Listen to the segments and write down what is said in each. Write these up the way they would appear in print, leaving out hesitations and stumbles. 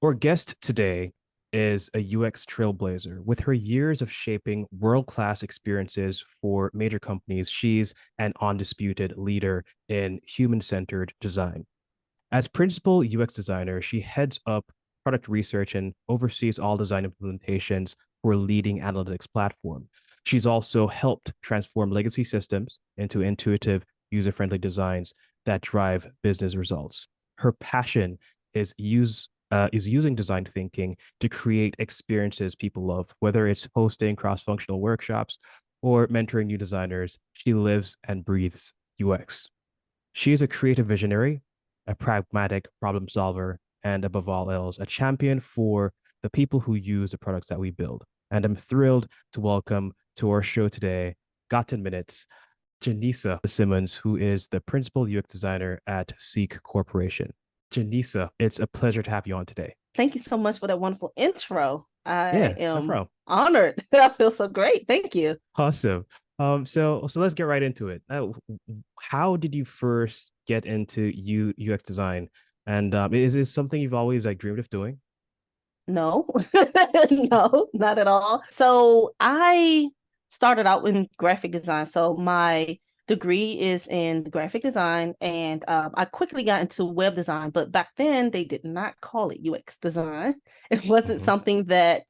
Our guest today is a UX trailblazer. With her years of shaping world-class experiences for major companies, she's an undisputed leader in human-centered design. As principal UX designer, she heads up product research and oversees all design implementations for a leading analytics platform. She's also helped transform legacy systems into intuitive, user-friendly designs that drive business results. Her passion is using design thinking to create experiences people love, whether it's hosting cross-functional workshops or mentoring new designers. She lives and breathes UX. She is a creative visionary, a pragmatic problem solver, and above all else, a champion for the people who use the products that we build. And I'm thrilled to welcome to our show today, got 10 minutes, Janisa Simmons, who is the principal UX designer at Seeq Corporation. Janisa, it's a pleasure to have you on today. Thank you so much for that wonderful intro. I Yeah, no am problem. honored. I feel so great. Thank you. Awesome. So let's get right into it. How did you first get into UX design? And is this something you've always like dreamed of doing? No, no, not at all. So I started out in graphic design. So my degree is in graphic design, and I quickly got into web design. But back then, they did not call it UX design. It wasn't Hmm. something that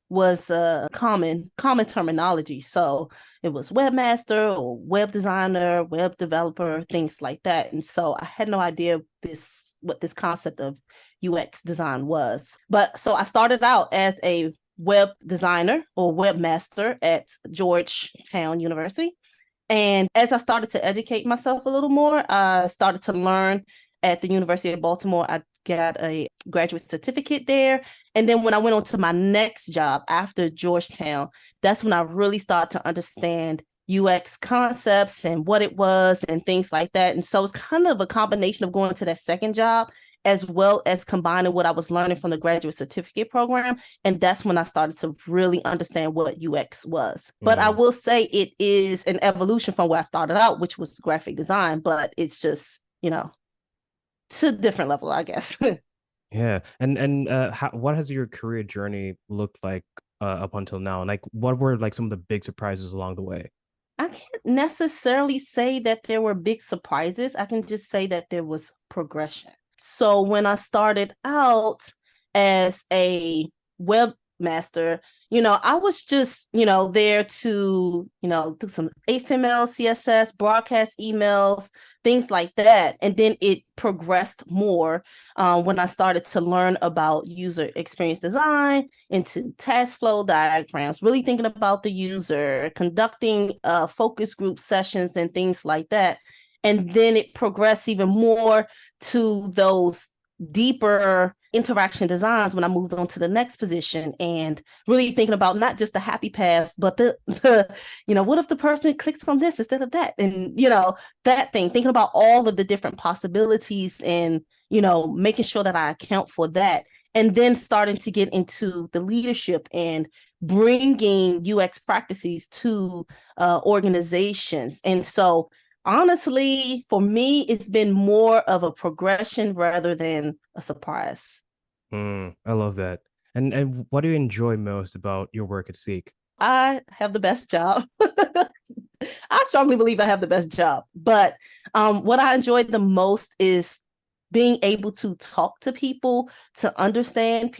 was a common terminology. So it was webmaster or web designer, web developer, things like that. And so I had no idea what this concept of UX design was. But so I started out as a web designer or webmaster at Georgetown University. And as I started to educate myself a little more, I started to learn at the University of Baltimore. I got a graduate certificate there. And then when I went on to my next job after Georgetown, that's when I really started to understand UX concepts and what it was and things like that. And so it's kind of a combination of going to that second job as well as combining what I was learning from the graduate certificate program. And that's when I started to really understand what UX was. But I Mm, will say it is an evolution from where I started out, which was graphic design, but it's just, to a different level, I guess. yeah. And what has your career journey looked like up until now? And like, what were like some of the big surprises along the way? I can't necessarily say that there were big surprises. I can just say that there was progression. So when I started out as a webmaster, I was just, there to, do some HTML, CSS, broadcast emails, things like that. And then it progressed more when I started to learn about user experience design, into task flow diagrams, really thinking about the user, conducting focus group sessions and things like that. And then it progressed even more to those deeper interaction designs when I moved on to the next position and really thinking about not just the happy path, but what if the person clicks on this instead of that? And, that thing, thinking about all of the different possibilities and, making sure that I account for that. And then starting to get into the leadership and bringing UX practices to organizations. And so honestly, for me, it's been more of a progression rather than a surprise. I love that. And what do you enjoy most about your work at Seek? I have the best job. I strongly believe I have the best job. But what I enjoy the most is being able to talk to people, to understand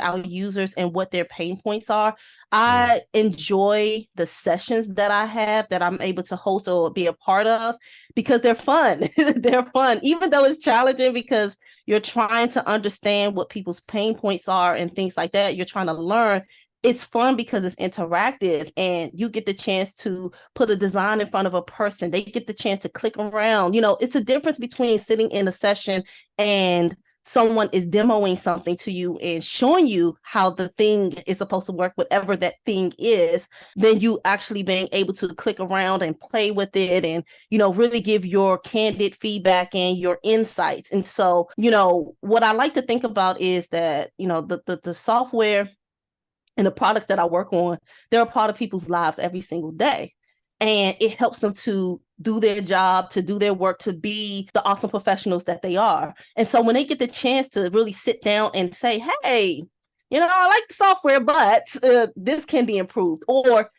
our users and what their pain points are. Mm, I enjoy the sessions that I have that I'm able to host or be a part of because they're fun. They're fun, even though it's challenging because you're trying to understand what people's pain points are and things like that. You're trying to learn. It's fun because it's interactive and you get the chance to put a design in front of a person. They get the chance to click around. It's a difference between sitting in a session and someone is demoing something to you and showing you how the thing is supposed to work, whatever that thing is, then you actually being able to click around and play with it and, really give your candid feedback and your insights. And so, what I like to think about is that, the software and the products that I work on, they're a part of people's lives every single day. and it helps them to do their job, to do their work, to be the awesome professionals that they are. And so when they get the chance to really sit down and say, hey, I like the software, but this can be improved, or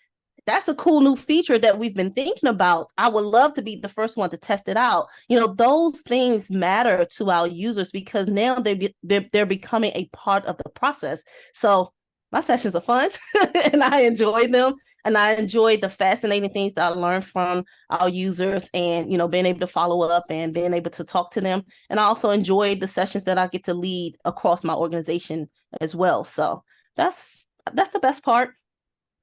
that's a cool new feature that we've been thinking about. I would love to be the first one to test it out. Those things matter to our users because now they're becoming a part of the process. So my sessions are fun and I enjoy them. And I enjoy the fascinating things that I learned from our users and, being able to follow up and being able to talk to them. And I also enjoy the sessions that I get to lead across my organization as well. So that's the best part,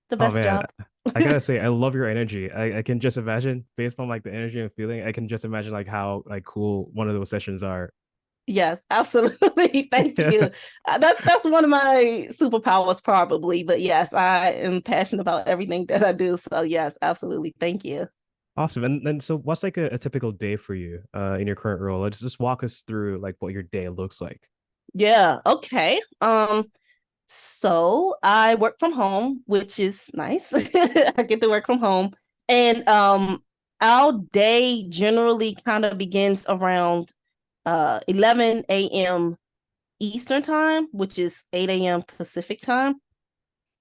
the Oh best man, job. I gotta say, I love your energy. I can just imagine, based on like the energy and feeling, I can just imagine like how like cool one of those sessions are. Yes, absolutely. Thank you. That's one of my superpowers, probably. But yes, I am passionate about everything that I do. So yes, absolutely. Thank you. Awesome. And so what's like a typical day for you in your current role? Let's just walk us through like what your day looks like. Yeah. Okay. So I work from home, which is nice. I get to work from home, and our day generally kind of begins around 11 a.m. Eastern time, which is 8 a.m. Pacific time.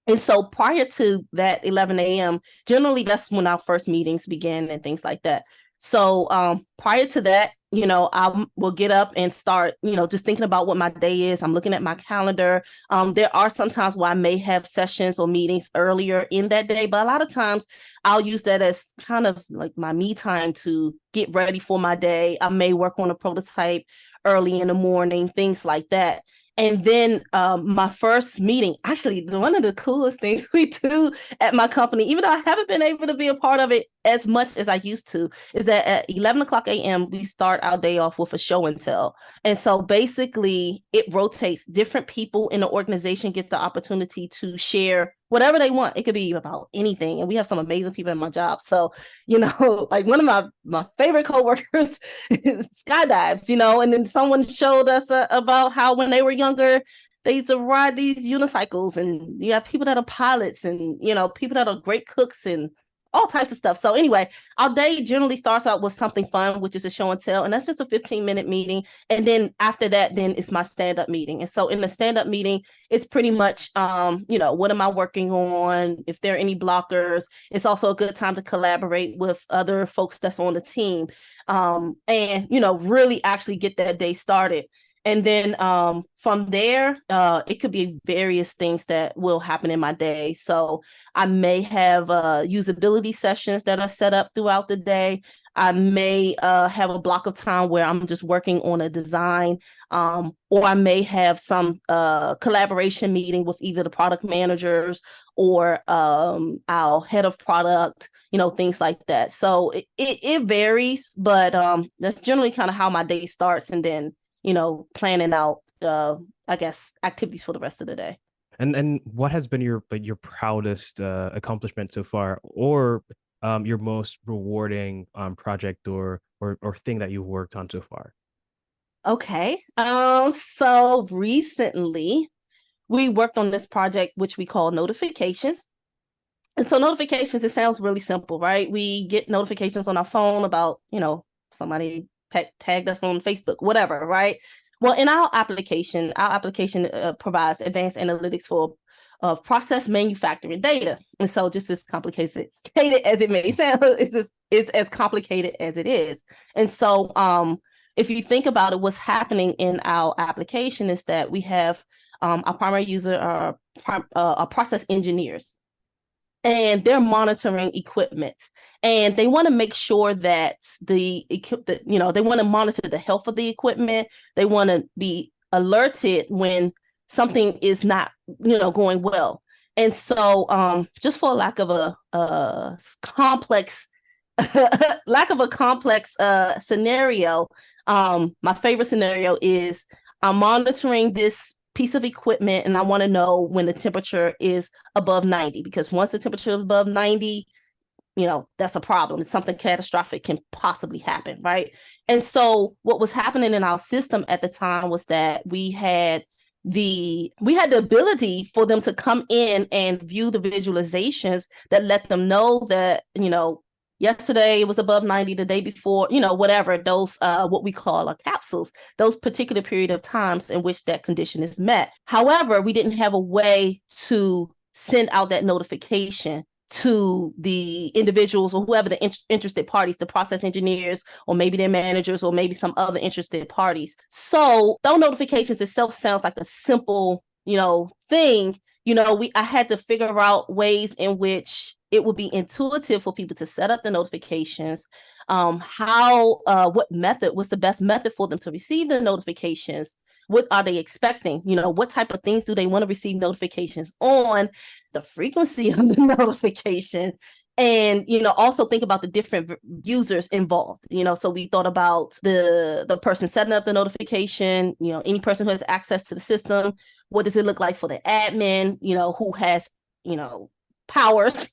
And so prior to that 11 a.m., generally that's when our first meetings begin and things like that. So prior to that, I will get up and start, just thinking about what my day is. I'm looking at my calendar. There are some times where I may have sessions or meetings earlier in that day, but a lot of times I'll use that as kind of like my me time to get ready for my day. I may work on a prototype early in the morning, things like that. And then my first meeting, actually, one of the coolest things we do at my company, even though I haven't been able to be a part of it as much as I used to, is that at 11 o'clock a.m., we start our day off with a show and tell. And so basically, it rotates. Different people in the organization get the opportunity to share whatever they want. It could be about anything. And we have some amazing people in my job. So, like one of my favorite coworkers skydives, and then someone showed us about how when they were younger, they used to ride these unicycles, and you have people that are pilots and, people that are great cooks and all types of stuff. So anyway, our day generally starts out with something fun, which is a show and tell. And that's just a 15-minute meeting. And then after that, then it's my stand-up meeting. And so in the stand-up meeting, it's pretty much, what am I working on? If there are any blockers, it's also a good time to collaborate with other folks that's on the team. And, really actually get that day started. And then from there, it could be various things that will happen in my day. So I may have usability sessions that are set up throughout the day. I may have a block of time where I'm just working on a design, or I may have some collaboration meeting with either the product managers or our head of product, things like that. So it varies, but that's generally kind of how my day starts. And then planning out, I guess, activities for the rest of the day. And what has been your proudest accomplishment so far, or your most rewarding project or thing that you've worked on so far? Okay. So recently we worked on this project which we call notifications. And so notifications, it sounds really simple, right? We get notifications on our phone about, somebody tagged us on Facebook, whatever, right? Well, in our application provides advanced analytics for process manufacturing data. And so just as complicated as it may sound, it's as complicated as it is. And so if you think about it, what's happening in our application is that we have our primary user are process engineers, and they're monitoring equipment, and they want to make sure that they want to monitor the health of the equipment. They want to be alerted when something is not, going well. And so just for lack of a complex scenario, my favorite scenario is I'm monitoring this piece of equipment and I want to know when the temperature is above 90, because once the temperature is above 90, that's a problem. It's something catastrophic can possibly happen, right? And so what was happening in our system at the time was that we had the ability for them to come in and view the visualizations that let them know that, Yesterday it was above 90, the day before, whatever, those what we call capsules, those particular period of times in which that condition is met. However, we didn't have a way to send out that notification to the individuals or whoever the interested parties, the process engineers, or maybe their managers, or maybe some other interested parties. So those notifications itself sounds like a simple, thing. I had to figure out ways in which it would be intuitive for people to set up the notifications. What method was the best method for them to receive the notifications? What are they expecting? What type of things do they want to receive notifications on? The frequency of the notification. And also think about the different users involved. So we thought about the person setting up the notification, any person who has access to the system. What does it look like for the admin, who has powers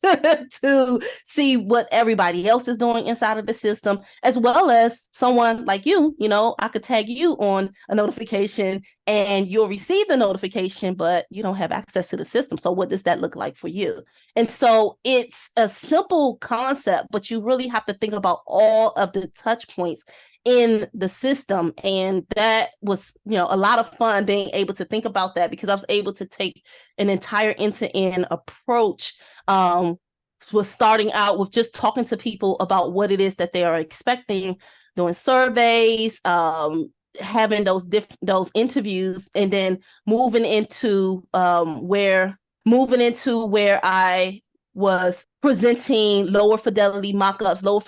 to see what everybody else is doing inside of the system, as well as someone like you. I could tag you on a notification and you'll receive the notification, but you don't have access to the system. So what does that look like for you? And so it's a simple concept, but you really have to think about all of the touch points in the system. And that was, a lot of fun being able to think about that, because I was able to take an entire end-to-end approach. Was starting out with just talking to people about what it is that they are expecting, doing surveys, having those interviews, and then moving into where I was presenting lower fidelity mock-ups, lower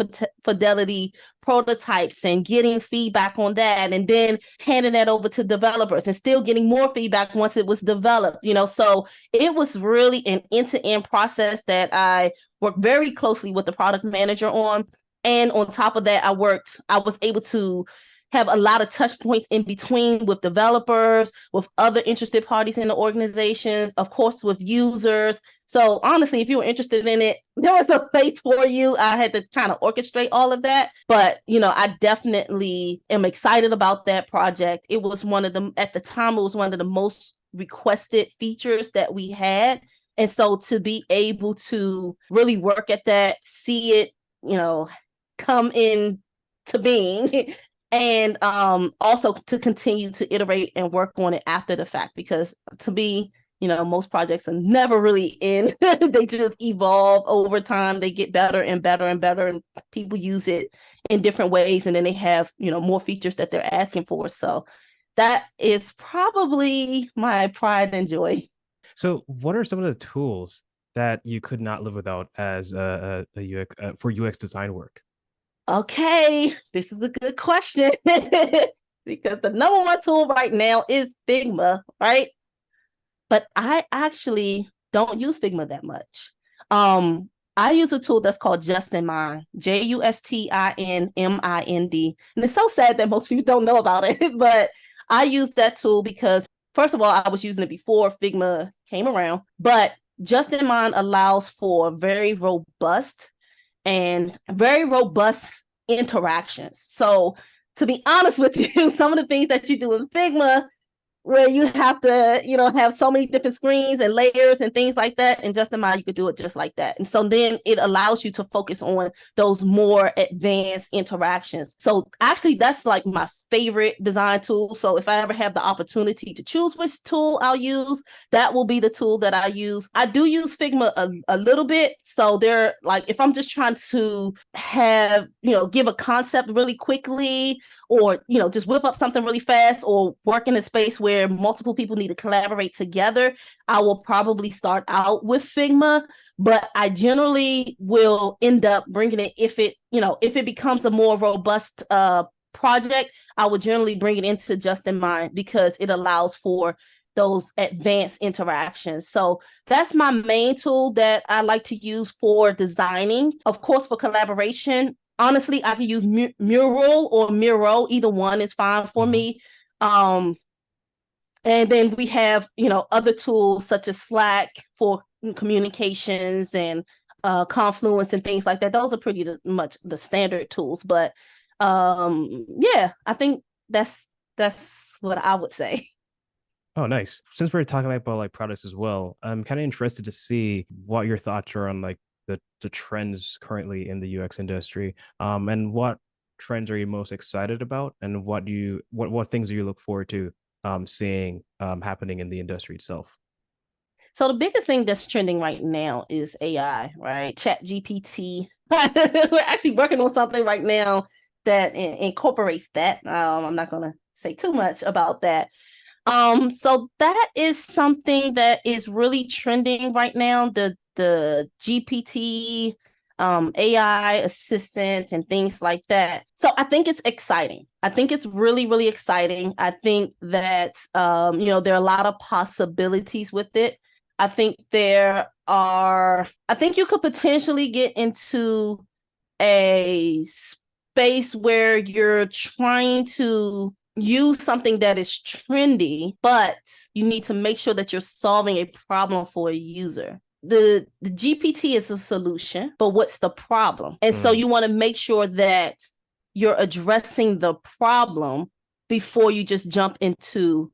fidelity prototypes, and getting feedback on that, and then handing that over to developers and still getting more feedback once it was developed. So it was really an end-to-end process that I worked very closely with the product manager on. And on top of that, I was able to have a lot of touch points in between with developers, with other interested parties in the organizations, of course, with users. So honestly, if you were interested in it, there was a place for you. I had to kind of orchestrate all of that. But, I definitely am excited about that project. It was at the time, it was one of the most requested features that we had. And so to be able to really work at that, see it, come in to being, and also to continue to iterate and work on it after the fact, because to me, most projects are never really in. They just evolve over time. They get better and better and better, and people use it in different ways, and then they have more features that they're asking for. So that is probably my pride and joy. So what are some of the tools that you could not live without as a UX for UX design work? Okay, this is a good question. Because the number one tool right now is Figma, right? But I actually don't use Figma that much. I use a tool that's called Justinmind, JUSTINMIND. And it's so sad that most people don't know about it, but I use that tool because, first of all, I was using it before Figma came around, but Justinmind allows for very robust interactions. So to be honest with you, some of the things that you do in Figma, where you have to, have so many different screens and layers and things like that, in Justinmind, you could do it just like that. And so then it allows you to focus on those more advanced interactions. So actually, that's like my favorite design tool. So if I ever have the opportunity to choose which tool I'll use, that will be the tool that I use. I do use Figma a little bit. So they're like, if I'm just trying to have, give a concept really quickly, or just whip up something really fast, or work in a space where multiple people need to collaborate together, I will probably start out with Figma. But I generally will end up bringing it, if it becomes a more robust project, I would generally bring it into Justinmind, because it allows for those advanced interactions. So that's my main tool that I like to use for designing. Of course, for collaboration, honestly, I could use Mural or Miro. Either one is fine for me. And then we have, other tools such as Slack for communications, and Confluence and things like that. Those are pretty much the standard tools. But yeah, I think that's what I would say. Oh, nice. Since we're talking about like products as well, I'm kind of interested to see what your thoughts are on like the trends currently in the UX industry. And what trends are you most excited about, and what things do you look forward to seeing happening in the industry itself? So the biggest thing that's trending right now is AI, right? Chat GPT. We're actually working on something right now that incorporates that. I'm not going to say too much about that. So that is something that is really trending right now. The GPT, AI assistants and things like that. So I think it's exciting. I think it's really, really exciting. I think that there are a lot of possibilities with it. I think you could potentially get into a space where you're trying to use something that is trendy, but you need to make sure that you're solving a problem for a user. The GPT is a solution, but what's the problem? And so Mm, you want to make sure that you're addressing the problem before you just jump into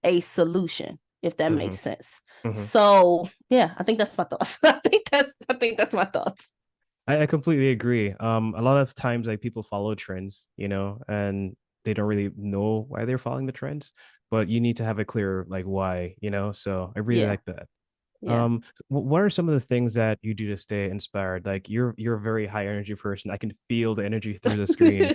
a solution, if that mm-hmm, makes sense. mm-hmm. So yeah, I think that's my thoughts. I think that's my thoughts. I completely agree. A lot of times like people follow trends, and they don't really know why they're following the trends, but you need to have a clear like why, So I really Yeah, like that. yeah. What are some of the things that you do to stay inspired? Like you're a very high energy person. I can feel the energy through the screen.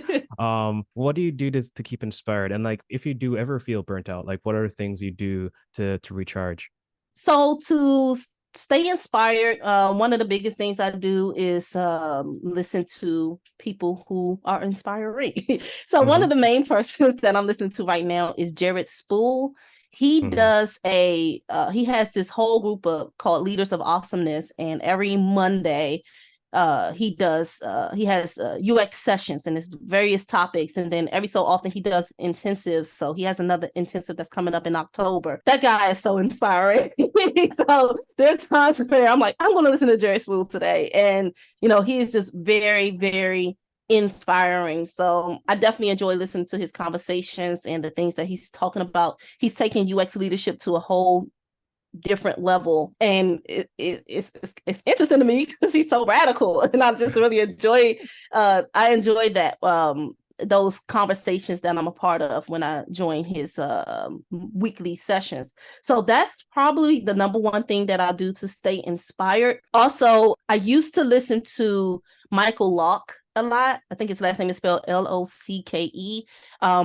What do you do to keep inspired? And like if you do ever feel burnt out, like what are the things you do to recharge? So to stay inspired, one of the biggest things I do is listen to people who are inspiring. So one Mm-hmm. of the main persons that I'm listening to right now is Jared Spool. He Mm-hmm. does he has this whole group of called Leaders of Awesomeness, and every Monday he has UX sessions and it's various topics, and then every so often he does intensives. So he has another intensive that's coming up in October. That guy is so inspiring. So there's times where I'm like, I'm going to listen to Jerry Swoop today, and he's just very, very inspiring. So I definitely enjoy listening to his conversations and the things that he's talking about. He's taking UX leadership to a whole different level, and it's interesting to me because he's so radical, and I just really enjoy I enjoy that those conversations that I'm a part of when I join his weekly sessions. So that's probably the number one thing that I do to stay inspired. Also, I used to listen to Michael Locke a lot. I think his last name is spelled Locke.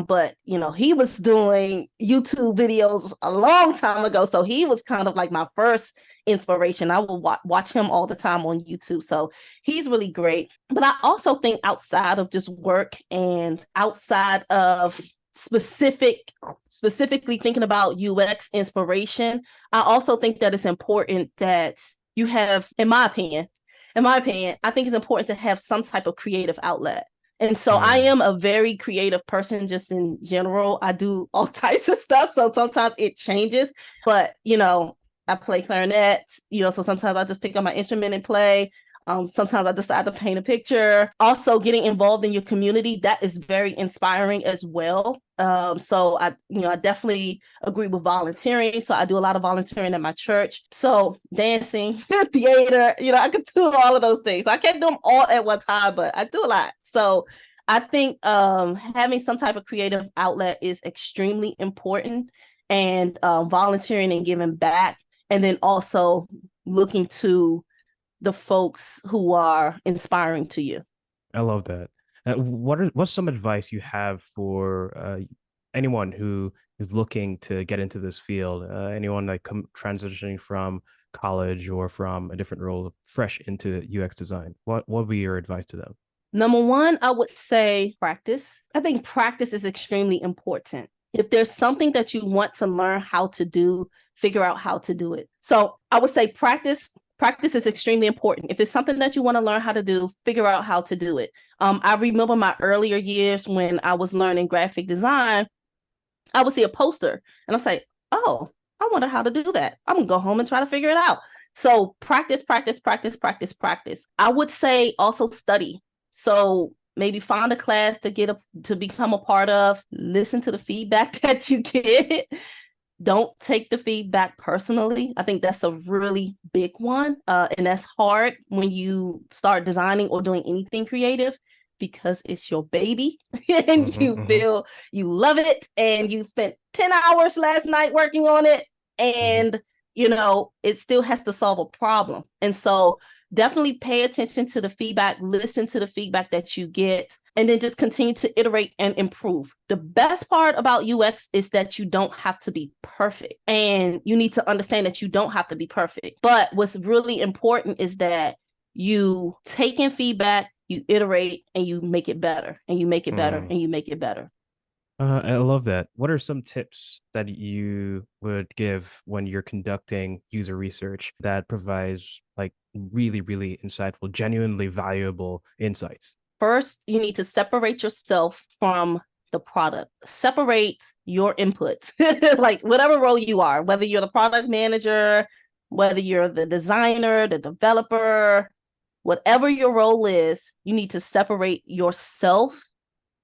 But he was doing YouTube videos a long time ago. So he was kind of like my first inspiration. I will watch him all the time on YouTube. So he's really great. But I also think outside of just work and outside of specifically thinking about UX inspiration, I also think that it's important that you have, in my opinion, I think it's important to have some type of creative outlet. And so I Mm. am a very creative person just in general. I do all types of stuff. So sometimes it changes, but I play clarinet, so sometimes I just pick up my instrument and play. Sometimes I decide to paint a picture. Also, getting involved in your community, that is very inspiring as well. So I definitely agree with volunteering. So I do a lot of volunteering at my church. So dancing, theater, I could do all of those things. I can't do them all at one time, but I do a lot. So I think having some type of creative outlet is extremely important, and volunteering and giving back, and then also looking to the folks who are inspiring to you. I love that. What's some advice you have for anyone who is looking to get into this field? Anyone like transitioning from college or from a different role, fresh into UX design? What would be your advice to them? Number one, I would say practice. I think practice is extremely important. If there's something that you want to learn how to do, figure out how to do it. So I would say practice. Practice is extremely important. If it's something that you want to learn how to do, figure out how to do it. I remember my earlier years when I was learning graphic design, I would see a poster and I'll say, oh, I wonder how to do that. I'm gonna go home and try to figure it out. So practice, practice, practice, practice, practice. I would say also study. So maybe find a class to become a part of, listen to the feedback that you get, Don't take the feedback personally. I think that's a really big one. And that's hard when you start designing or doing anything creative because it's your baby and Mm-hmm, you mm-hmm, feel you love it and you spent 10 hours last night working on it. mm-hmm. And, it still has to solve a problem. And so definitely pay attention to the feedback, listen to the feedback that you get, and then just continue to iterate and improve. The best part about UX is that you don't have to be perfect, and you need to understand that you don't have to be perfect. But what's really important is that you take in feedback, you iterate, and you make it better, and you make it better, Mm. and you make it better. I love that. What are some tips that you would give when you're conducting user research that provides like really, really insightful, genuinely valuable insights? First, you need to separate yourself from the product. Separate your input, like whatever role you are, whether you're the product manager, whether you're the designer, the developer, whatever your role is, you need to separate yourself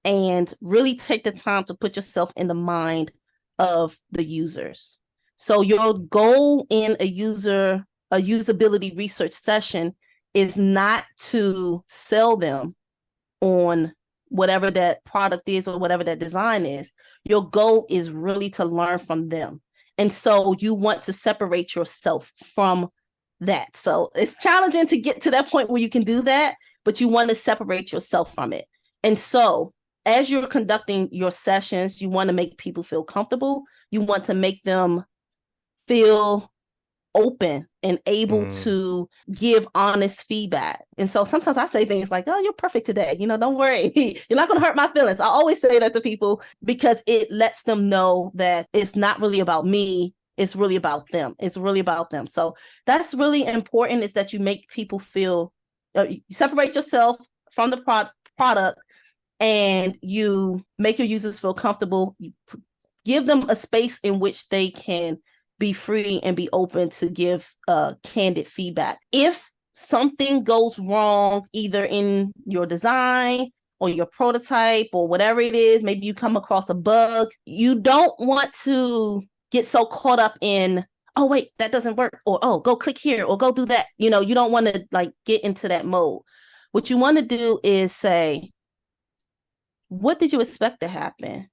and really take the time to put yourself in the mind of the users. So your goal in a usability research session is not to sell them on whatever that product is or whatever that design is. Your goal is really to learn from them. And so you want to separate yourself from that. So it's challenging to get to that point where you can do that, but you want to separate yourself from it. And so as you're conducting your sessions, you want to make people feel comfortable. You want to make them feel open and able Mm, to give honest feedback. And so sometimes I say things like, oh, you're perfect today. Don't worry. You're not going to hurt my feelings. I always say that to people because it lets them know that it's not really about me. It's really about them. It's really about them. So that's really important is that you make people feel, you separate yourself from the product and you make your users feel comfortable. You give them a space in which they can be free and be open to give candid feedback. If something goes wrong, either in your design or your prototype or whatever it is, maybe you come across a bug, you don't want to get so caught up in, oh, wait, that doesn't work, or, oh, go click here, or go do that. You don't want to like get into that mode. What you want to do is say, what did you expect to happen?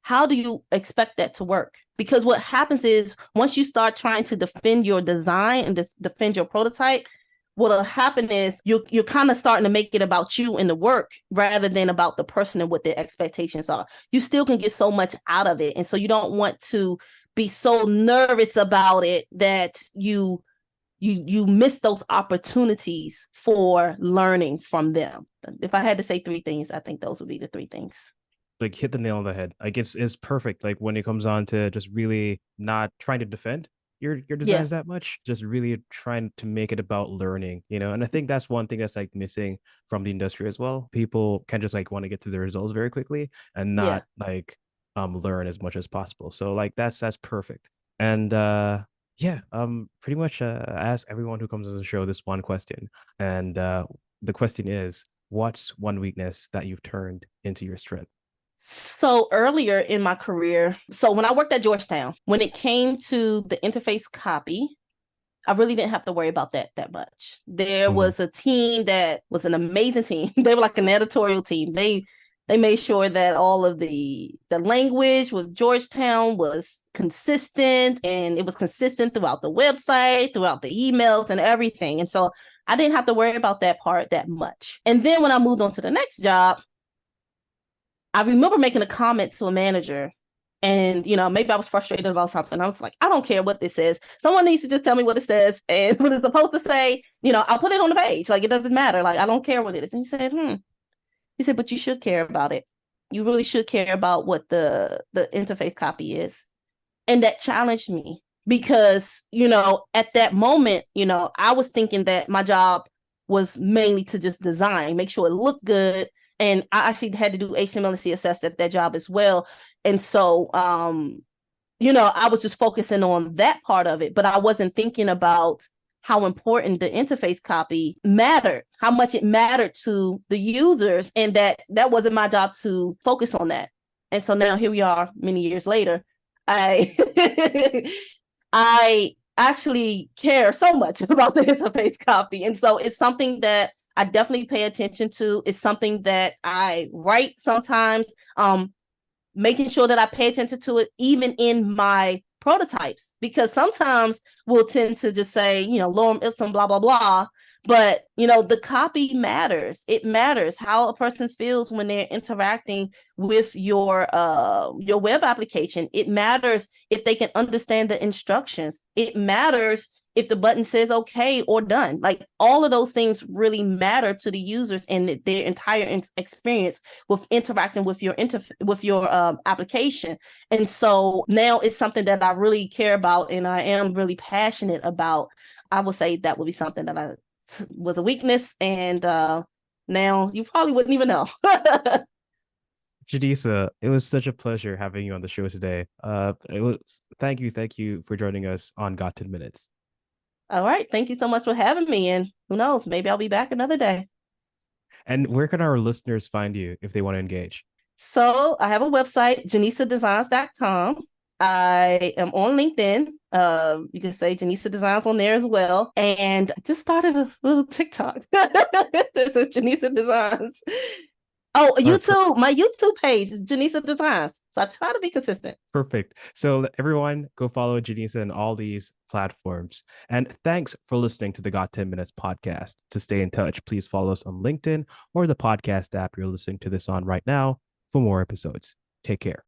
How do you expect that to work? Because what happens is once you start trying to defend your design and defend your prototype, what'll happen is you're kind of starting to make it about you and the work rather than about the person and what their expectations are. You still can get so much out of it. And so you don't want to be so nervous about it that you miss those opportunities for learning from them. If I had to say three things, I think those would be the three things. like hit the nail on the head. Like it's perfect. Like when it comes on to just really not trying to defend your Yeah. designs that much, just really trying to make it about learning, you know. And I think that's one thing that's like missing from the industry as well. People can just like want to get to the results very quickly and Yeah. not like learn as much as possible. So like that's perfect. And yeah, pretty much I ask everyone who comes on the show this one question. And the question is, what's one weakness that you've turned into your strength? So earlier in my career, so when I worked at Georgetown, when it came to the interface copy, I really didn't have to worry about that much. There Mhm. was a team that was an amazing team. They were like an editorial team. They made sure that all of the language with Georgetown was consistent, and it was consistent throughout the website, throughout the emails and everything. And so I didn't have to worry about that part that much. And then when I moved on to the next job, I remember making a comment to a manager, and maybe I was frustrated about something. I was like, I don't care what this says. Someone needs to just tell me what it says and what it's supposed to say. I'll put it on the page. Like, it doesn't matter. Like, I don't care what it is. And he said, He said, but you should care about it. You really should care about what the interface copy is. And that challenged me because, at that moment, I was thinking that my job was mainly to just design, make sure it looked good. And I actually had to do HTML and CSS at that job as well. And so, I was just focusing on that part of it, but I wasn't thinking about how important the interface copy mattered, how much it mattered to the users, and that wasn't my job to focus on that. And so now here we are many years later. I I actually care so much about the interface copy. And so it's something that I definitely pay attention to. It's something that I write sometimes, making sure that I pay attention to it even in my prototypes, because sometimes we'll tend to just say, lorem ipsum, blah, blah, blah. But, the copy matters. It matters how a person feels when they're interacting with your web application. It matters if they can understand the instructions. It matters if the button says okay or done. Like, all of those things really matter to the users and their entire experience with interacting with your application. And so now it's something that I really care about and I am really passionate about. I would say that would be something that was a weakness, and now you probably wouldn't even know. Janisa, it was such a pleasure having you on the show today. It was thank you for joining us on Got 10 Minutes. All right, thank you so much for having me, and who knows, maybe I'll be back another day. And where can our listeners find you if they want to engage? So I have a website, janisadesigns.com. I am on LinkedIn. You can say Janisa Designs on there as well. And I just started a little TikTok. This is Janisa Designs. Oh, YouTube. My YouTube page is Janisa Designs. So I try to be consistent. Perfect. So everyone go follow Janisa on all these platforms. And thanks for listening to the Got 10 Minutes podcast. To stay in touch, please follow us on LinkedIn or the podcast app you're listening to this on right now for more episodes. Take care.